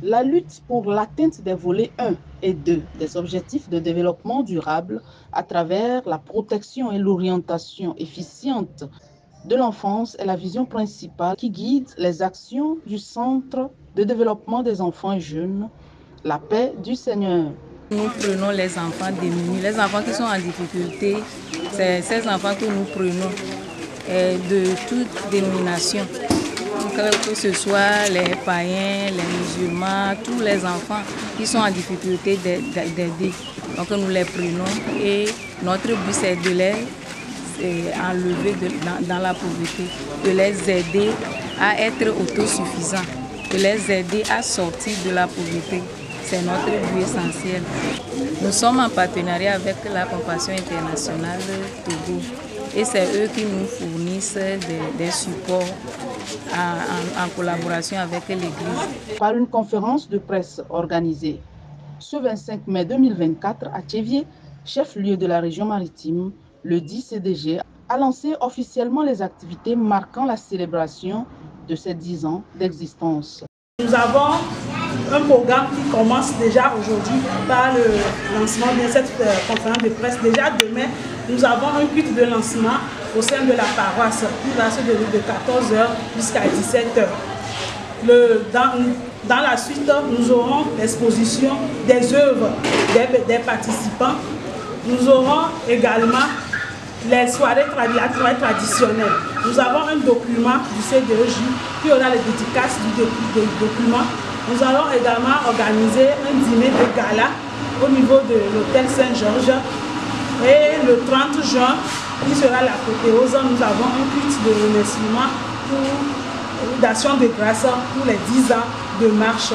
La lutte pour l'atteinte des volets 1 et 2 des objectifs de développement durable à travers la protection et l'orientation efficiente de l'enfance est la vision principale qui guide les actions du Centre de développement des enfants et jeunes, la paix du Seigneur. Nous prenons les enfants démunis, les enfants qui sont en difficulté, c'est ces enfants que nous prenons de toute dénomination. Que ce soit les païens, les musulmans, tous les enfants qui sont en difficulté d'aider. Donc nous les prenons et notre but c'est de les enlever dans la pauvreté, de les aider à être autosuffisants, de les aider à sortir de la pauvreté. C'est notre but essentiel. Nous sommes en partenariat avec la Compassion internationale Togo et c'est eux qui nous fournissent des supports en collaboration avec l'Église. Par une conférence de presse organisée ce 25 mai 2024 à Tchévié, chef-lieu de la région maritime, le dit CDG a lancé officiellement les activités marquant la célébration de ces 10 ans d'existence. Nous avons un programme qui commence déjà aujourd'hui par le lancement de cette conférence de presse. Déjà demain, nous avons un culte de lancement au sein de la paroisse qui va se dérouler de 14 h jusqu'à 17 h. Dans la suite, nous aurons l'exposition des œuvres des participants. Nous aurons également les soirées traditionnelles. Nous avons un document du CDEJ qui aura les dédicaces du document. Nous allons également organiser un dîner de gala au niveau de l'hôtel Saint-Georges. Et le 30 juin, qui sera l'apothéose, nous avons un culte de remerciement pour d'action de grâce pour les 10 ans de marche.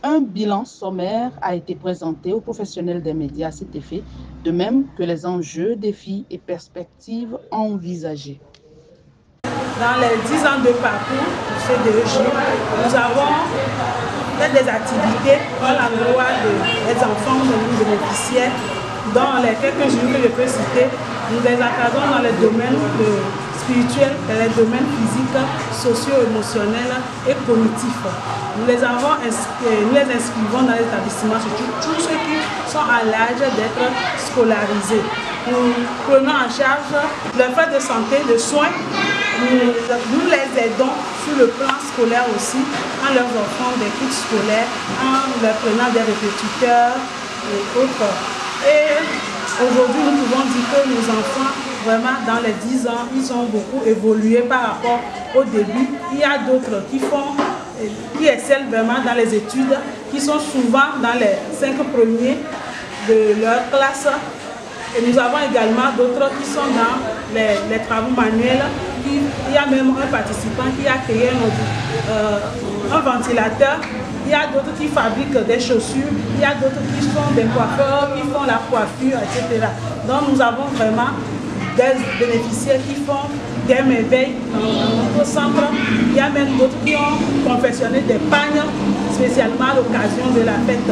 Un bilan sommaire a été présenté aux professionnels des médias à cet effet, de même que les enjeux, défis et perspectives envisagés. Dans les 10 ans de parcours du CDEJ, nous avons fait des activités dans la loi des enfants de bénéficiaires, dans les quelques-unes que je peux citer. Nous les encadrons dans les domaines spirituels, les domaines physiques, socio-émotionnels et cognitifs. Nous les inscrivons dans les établissements, surtout tous ceux qui sont à l'âge d'être scolarisés. Nous prenons en charge leurs frais de santé, de soins. Nous les aidons sur le plan scolaire aussi, en leur offrant des kits scolaires, en leur prenant des répétiteurs et autres. Et aujourd'hui, nous pouvons dire que nos enfants, vraiment, dans les 10 ans, ils ont beaucoup évolué par rapport au début. Il y a d'autres qui excellent vraiment dans les études, qui sont souvent dans les 5 premiers de leur classe. Et nous avons également d'autres qui sont dans les travaux manuels. Il y a même un participant qui a créé un ventilateur. Il y a d'autres qui fabriquent des chaussures. Il y a d'autres qui sont des coiffeurs, qui font la coiffure, etc. Donc nous avons vraiment des bénéficiaires qui font des merveilles dans notre centre. Il y a même d'autres qui ont confectionné des pagnes spécialement à l'occasion de la fête.